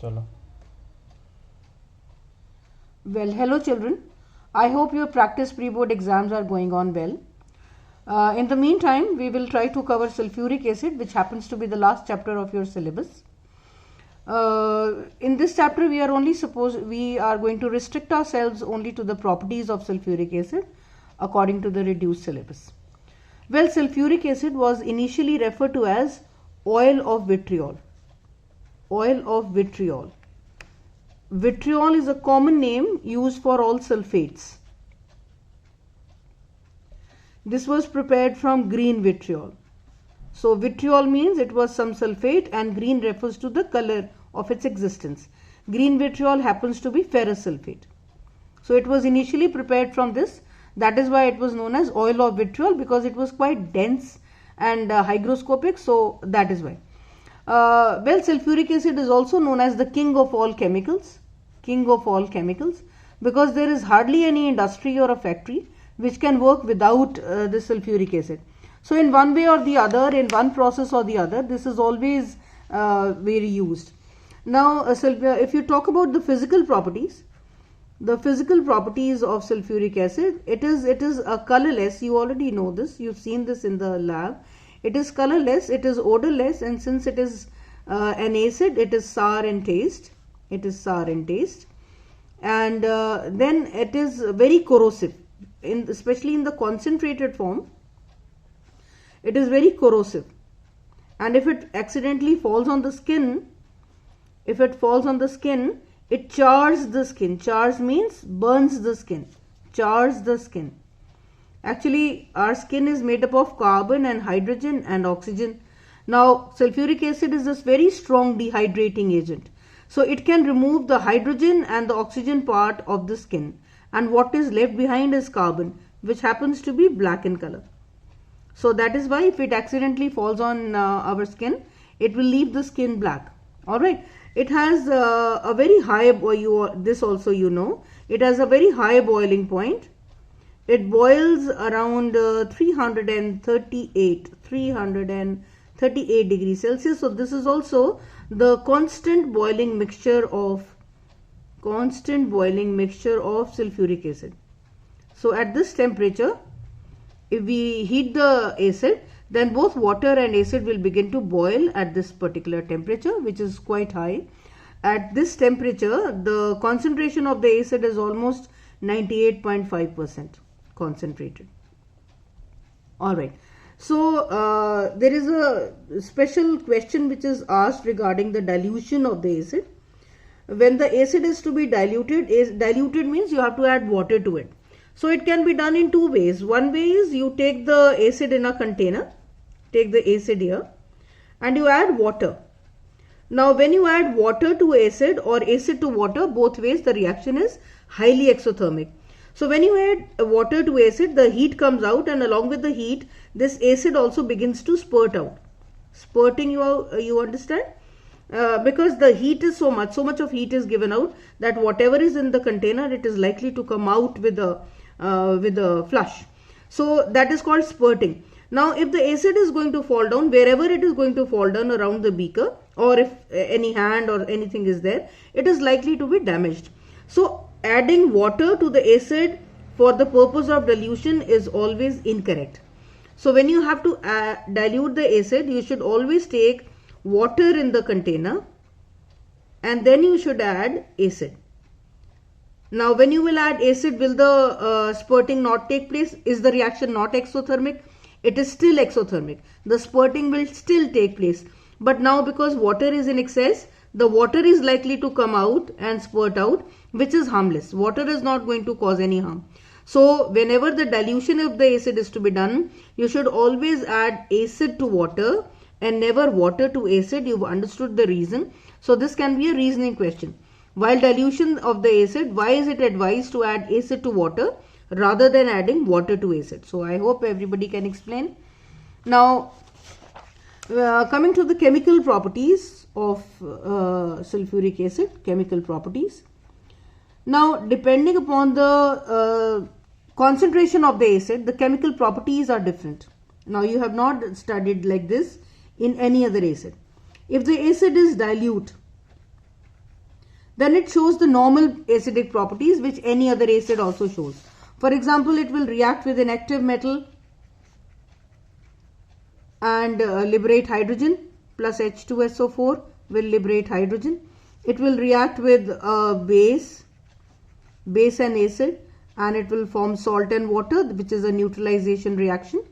चलो. Well, hello children. I hope your practice pre-board exams are going on well. In the meantime, we will try to cover sulfuric acid, which happens to be the last chapter of your syllabus. In this chapter, we are going to restrict ourselves only to the properties of sulfuric acid according to the reduced syllabus. Well, sulfuric acid was initially referred to as oil of vitriol. Oil of vitriol. Vitriol is a common name used for all sulfates. This was prepared from green vitriol. So vitriol means it was some sulfate and green refers to the color of its existence. Green vitriol happens to be ferrous sulfate. So it was initially prepared from this. That is why it was known as oil of vitriol, because it was quite dense and hygroscopic. So that is why. Well, sulfuric acid is also known as the king of all chemicals. King of all chemicals, because there is hardly any industry or a factory which can work without the sulfuric acid. So in one way or the other, in one process or the other, this is always very used. Now if you talk about the physical properties of sulfuric acid, it is a colorless. You already know this, you've seen this in the lab. It is colorless, it is odorless, and since it is an acid, it is sour in taste. And then it is very corrosive, especially in the concentrated form. It is very corrosive, and if it accidentally falls on the skin, it chars the skin. Chars means burns the skin, chars the skin. Actually, our skin is made up of carbon and hydrogen and oxygen. Now, sulfuric acid is this very strong dehydrating agent. So it can remove the hydrogen and the oxygen part of the skin, and what is left behind is carbon, which happens to be black in color. So that is why if it accidentally falls on our skin, it will leave the skin black. Alright, it has a very high, this also you know, it has a very high boiling point. It boils around 338 degrees Celsius. So this is also the constant boiling mixture of sulfuric acid. So at this temperature, if we heat the acid, then both water and acid will begin to boil at this particular temperature, which is quite high. At this temperature, the concentration of the acid is almost 98.5% concentrated. Alright. So there is a special question which is asked regarding the dilution of the acid. When the acid is to be diluted means you have to add water to it. So it can be done in two ways. One way is you take the acid in a container, take the acid here, and you add water. Now when you add water to acid or acid to water, both ways the reaction is highly exothermic. So when you add water to acid, the heat comes out, and along with the heat, this acid also begins to spurt out. Spurting, you understand? Because the heat is so much of heat is given out that whatever is in the container, it is likely to come out with a flush. So that is called spurting. Now if the acid is going to fall down, wherever it is going to fall down around the beaker, or if any hand or anything is there, it is likely to be damaged. So adding water to the acid for the purpose of dilution is always incorrect. So when you have to dilute the acid, you should always take water in the container and then you should add acid. Now when you will add acid, will the spurting not take place? Is the reaction not exothermic? It is still exothermic. The spurting will still take place. But now because water is in excess, the water is likely to come out and spurt out, which is harmless. Water is not going to cause any harm. So whenever the dilution of the acid is to be done, you should always add acid to water and never water to acid. You've understood the reason. So this can be a reasoning question. While dilution of the acid, why is it advised to add acid to water rather than adding water to acid? So I hope everybody can explain. Now coming to the chemical properties of sulfuric acid, chemical properties. Now depending upon the concentration of the acid, the chemical properties are different. Now you have not studied like this in any other acid. If the acid is dilute, then it shows the normal acidic properties which any other acid also shows. For example, it will react with an active metal and liberate hydrogen, plus H2SO4 will liberate hydrogen. It will react with a base and acid, and it will form salt and water, which is a neutralization reaction.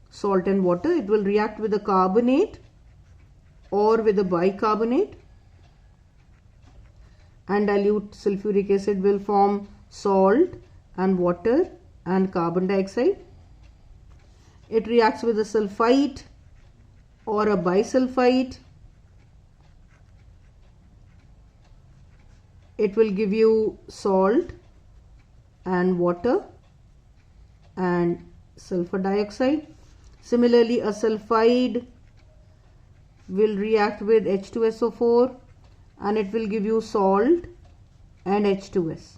Salt and water. It will react with a carbonate or with a bicarbonate, and dilute sulfuric acid will form salt and water and carbon dioxide. It reacts with a sulfite or a bisulfite. It will give you salt and water and sulfur dioxide. Similarly, a sulfide will react with H2SO4 and it will give you salt and H2S.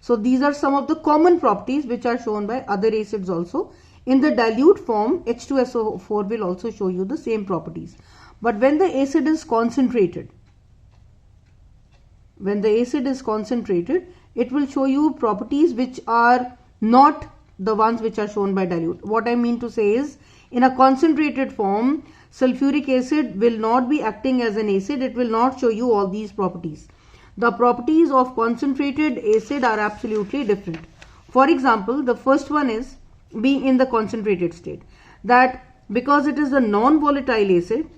So these are some of the common properties which are shown by other acids also. In the dilute form, H2SO4 will also show you the same properties. But when the acid is concentrated, it will show you properties which are not the ones which are shown by dilute. What I mean to say is, in a concentrated form, sulfuric acid will not be acting as an acid. It will not show you all these properties. The properties of concentrated acid are absolutely different. For example, the first one is being in the concentrated state. That because it is a non-volatile acid,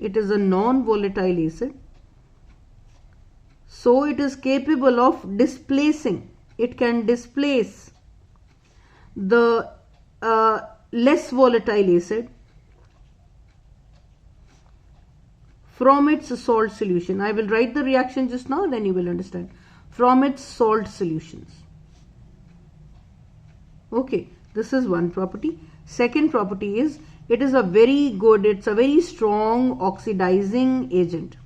so it is capable of displacing. It can displace the less volatile acid from its salt solution. I will write the reaction just now, then you will understand. From its salt solutions. Okay, this is one property. Second property is, it's a very strong oxidizing agent.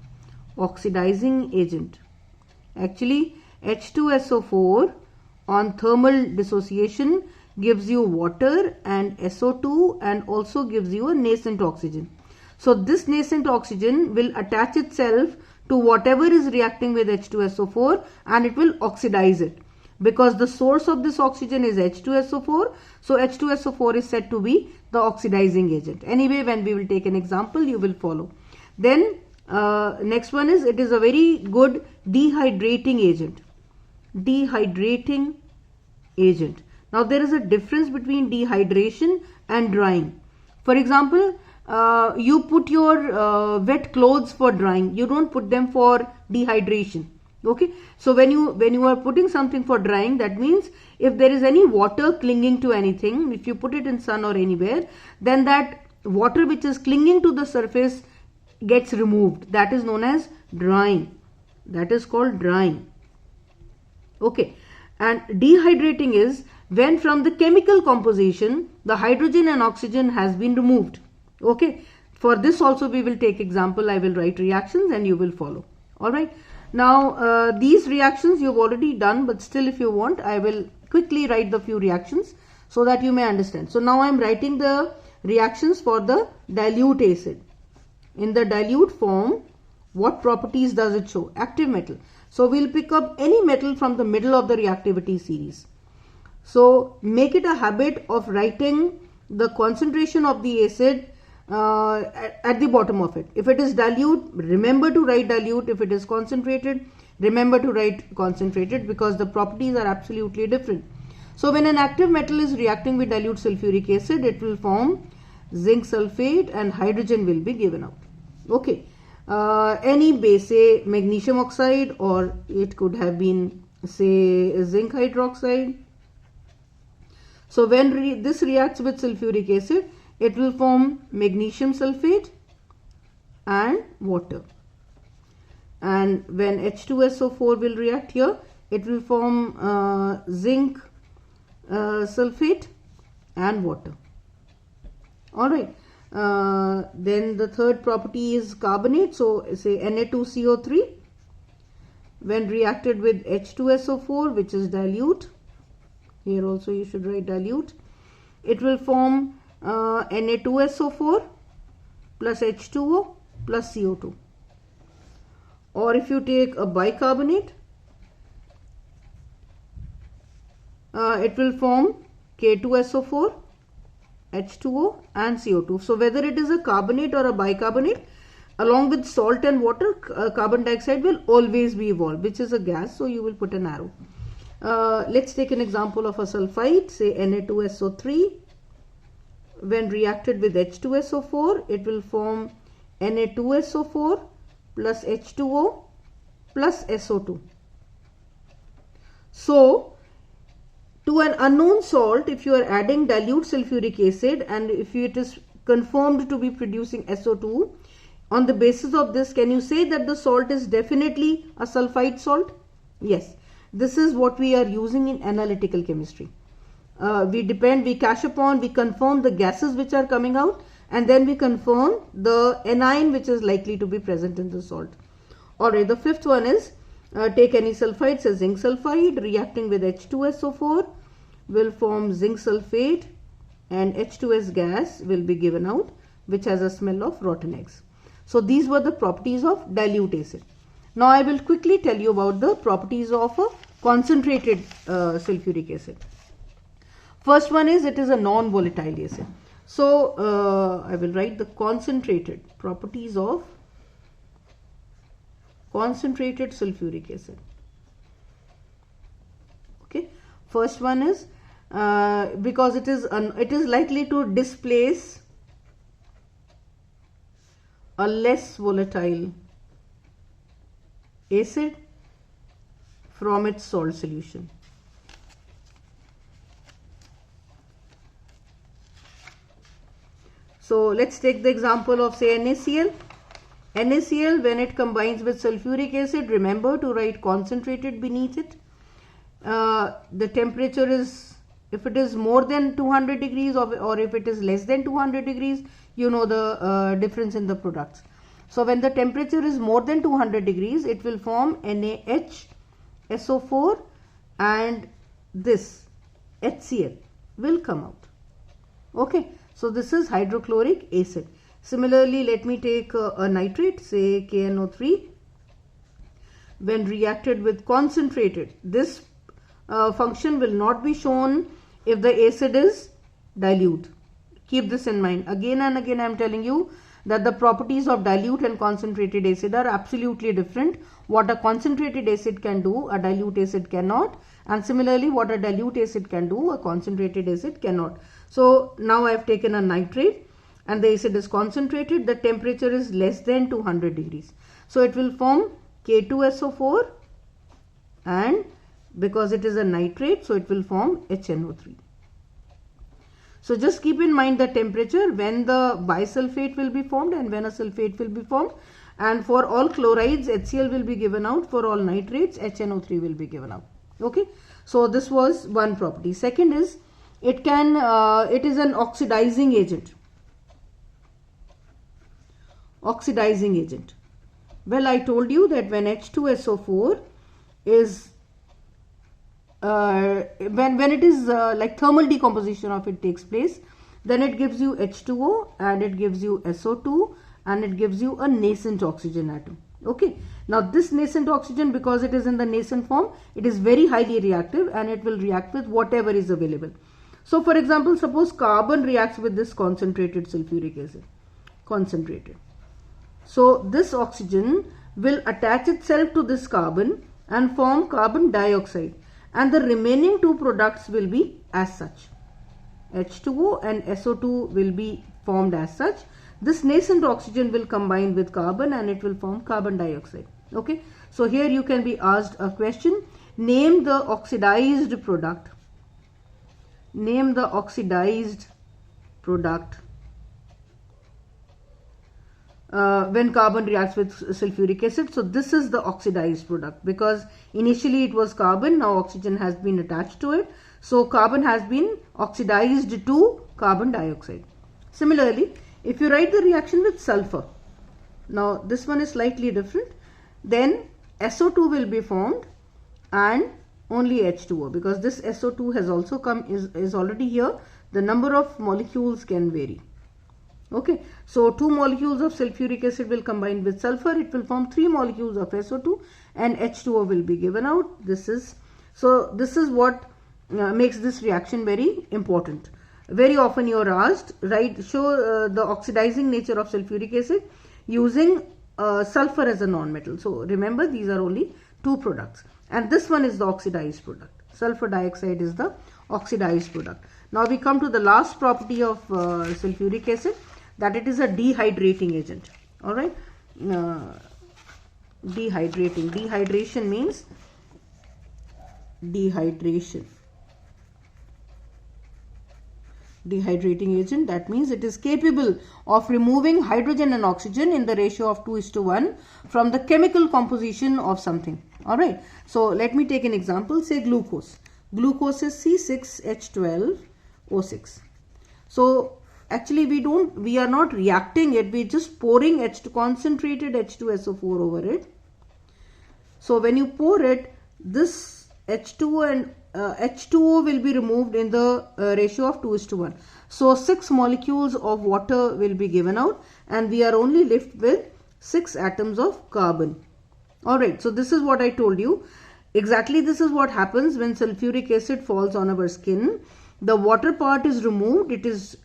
Actually, H2SO4 on thermal dissociation gives you water and SO2 and also gives you a nascent oxygen. So this nascent oxygen will attach itself to whatever is reacting with H2SO4 and it will oxidize it. Because the source of this oxygen is H2SO4, so H2SO4 is said to be the oxidizing agent. Anyway, when we will take an example, you will follow. Then next one is, it is a very good dehydrating agent. Now there is a difference between dehydration and drying. For example, you put your wet clothes for drying. You don't put them for dehydration. Okay, so when you are putting something for drying, that means if there is any water clinging to anything, if you put it in sun or anywhere, then that water which is clinging to the surface gets removed. That is known as drying. That is called drying. Okay, and dehydrating is when from the chemical composition the hydrogen and oxygen has been removed. Okay, for this also we will take example. I will write reactions and you will follow. Alright. Now these reactions you have already done, but still if you want, I will quickly write the few reactions so that you may understand. So now I am writing the reactions for the dilute acid. In the dilute form, what properties does it show? Active metal. So we will pick up any metal from the middle of the reactivity series. So make it a habit of writing the concentration of the acid at the bottom of it. If it is dilute, remember to write dilute. If it is concentrated, remember to write concentrated, because the properties are absolutely different. So when an active metal is reacting with dilute sulfuric acid, it will form zinc sulfate and hydrogen will be given out. Okay, any base, say magnesium oxide, or it could have been say zinc hydroxide. So when this reacts with sulfuric acid, it will form magnesium sulfate and water. And when H2SO4 will react here, it will form zinc sulfate and water. Alright. Then the third property is carbonate. So say Na2CO3, when reacted with H2SO4, which is dilute, here also you should write dilute, it will form Na2SO4 plus H2O plus CO2. Or if you take a bicarbonate, it will form K2SO4, H2O and CO2. So whether it is a carbonate or a bicarbonate, along with salt and water, carbon dioxide will always be evolved, which is a gas, so you will put an arrow. Let's take an example of a sulfide, say Na2SO3. When reacted with H2SO4, it will form Na2SO4 plus H2O plus SO2. So, to an unknown salt, if you are adding dilute sulfuric acid and if it is confirmed to be producing SO2, on the basis of this, can you say that the salt is definitely a sulfide salt? Yes. This is what we are using in analytical chemistry. We confirm the gases which are coming out, and then we confirm the anion which is likely to be present in the salt. Alright, the fifth one is, take any sulfide, say zinc sulfide, reacting with H2SO4 will form zinc sulfate, and H2S gas will be given out, which has a smell of rotten eggs. So these were the properties of dilute acid. Now I will quickly tell you about the properties of a concentrated sulfuric acid. First one is, it is a non-volatile acid. So I will write the concentrated properties of concentrated sulfuric acid. Okay. First one is because it is likely to displace a less volatile acid from its salt solution. So let's take the example of, say, NaCl. NaCl, when it combines with sulfuric acid, remember to write concentrated beneath it. The temperature is, if it is more than 200 degrees or if it is less than 200 degrees, you know the difference in the products. So when the temperature is more than 200 degrees, it will form NaHSO4 and this HCl will come out. Okay, so this is hydrochloric acid. Similarly, let me take a nitrate, say KNO3. When reacted with concentrated, this function will not be shown if the acid is dilute. Keep this in mind. Again and again I am telling you that the properties of dilute and concentrated acid are absolutely different. What a concentrated acid can do, a dilute acid cannot, and similarly what a dilute acid can do, a concentrated acid cannot. So now I have taken a nitrate and the acid is concentrated, the temperature is less than 200 degrees. So it will form K2SO4 and because it is a nitrate, so it will form HNO3. So just keep in mind the temperature when the bisulfate will be formed and when a sulfate will be formed, and for all chlorides HCl will be given out, for all nitrates HNO3 will be given out. Okay, so this was one property. Second is, it is an oxidizing agent. Oxidizing agent. Well, I told you that when H2SO4 is when it is like thermal decomposition of it takes place, then it gives you H2O and it gives you SO2 and it gives you a nascent oxygen atom. Okay, now this nascent oxygen, because it is in the nascent form, it is very highly reactive and it will react with whatever is available. So for example, suppose carbon reacts with this concentrated sulfuric acid, concentrated. So this oxygen will attach itself to this carbon and form carbon dioxide, and the remaining two products will be as such. H2O and SO2 will be formed as such. This nascent oxygen will combine with carbon and it will form carbon dioxide. Okay, so here you can be asked a question, name the oxidized product. Name the oxidized product when carbon reacts with sulfuric acid. So this is the oxidized product, because initially it was carbon, now oxygen has been attached to it. So carbon has been oxidized to carbon dioxide. Similarly, if you write the reaction with sulfur, now this one is slightly different, then SO2 will be formed and only H2O, because this SO2 has also come, is already here. The number of molecules can vary. Okay, so 2 molecules of sulfuric acid will combine with sulfur, it will form 3 molecules of SO2 and H2O will be given out. This is what makes this reaction very important. Very often you are asked, show the oxidizing nature of sulfuric acid using sulfur as a non-metal. So remember, these are only two products, and this one is the oxidized product. Sulfur dioxide is the oxidized product. Now we come to the last property of sulfuric acid, that it is a dehydrating agent. All right, dehydration means dehydrating agent. That means it is capable of removing hydrogen and oxygen in the ratio of 2:1 from the chemical composition of something. All right, so let me take an example. Say glucose. Glucose is C6H12O6. So actually we are not reacting it, we're just pouring concentrated H2SO4 over it. So when you pour it, this H2 and H2O will be removed in the ratio of 2:1. So 6 molecules of water will be given out, and we are only left with 6 atoms of carbon. Alright, so this is what I told you. Exactly this is what happens when sulfuric acid falls on our skin. The water part is removed, it is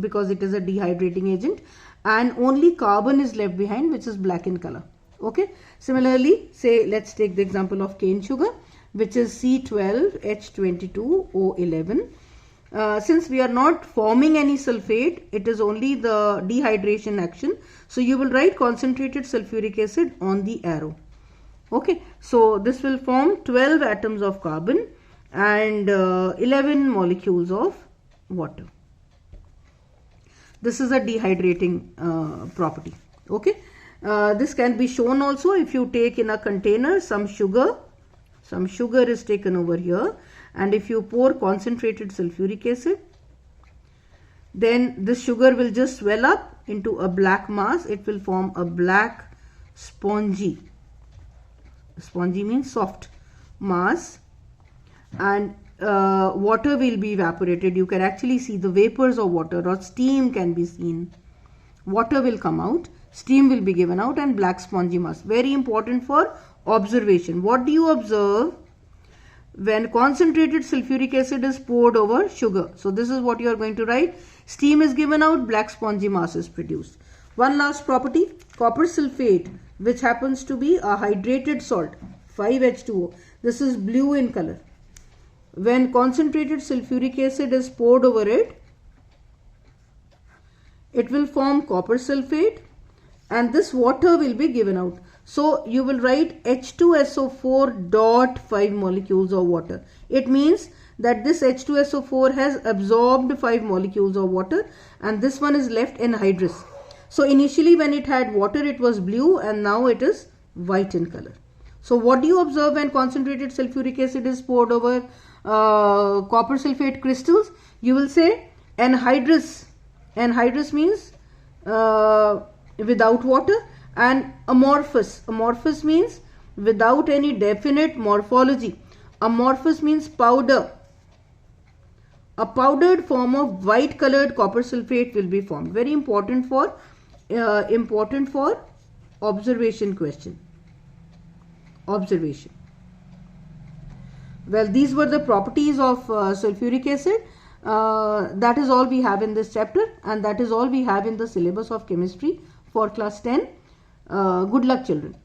because it is a dehydrating agent, and only carbon is left behind, which is black in color. Okay. Similarly, say let's take the example of cane sugar, which is C12H22O11. Since we are not forming any sulfate, it is only the dehydration action. So you will write concentrated sulfuric acid on the arrow. Okay, so this will form 12 atoms of carbon and 11 molecules of water. This is a dehydrating property. Okay, this can be shown also if you take in a container some sugar. Some sugar is taken over here, and if you pour concentrated sulfuric acid, then this sugar will just swell up into a black mass. It will form a black spongy means soft mass, and water will be evaporated. You can actually see the vapors of water, or steam can be seen. Water will come out, steam will be given out, and black spongy mass. Very important for observation. What do you observe when concentrated sulfuric acid is poured over sugar? So this is what you are going to write. Steam is given out, black spongy mass is produced. One last property, copper sulfate, which happens to be a hydrated salt, 5H2O. This is blue in color. When concentrated sulfuric acid is poured over it, it will form copper sulfate, and this water will be given out. So you will write H2SO4.5 molecules of water. It means that this H2SO4 has absorbed 5 molecules of water, and this one is left anhydrous. So initially when it had water, it was blue, and now it is white in color. So what do you observe when concentrated sulfuric acid is poured over copper sulfate crystals? You will say anhydrous. Anhydrous means without water, and amorphous. Amorphous means without any definite morphology. Amorphous means powder. A powdered form of white colored copper sulfate will be formed. Very important for observation question. Observation. Well, these were the properties of sulfuric acid. That is all we have in this chapter, and that is all we have in the syllabus of chemistry for class 10. Good luck, children.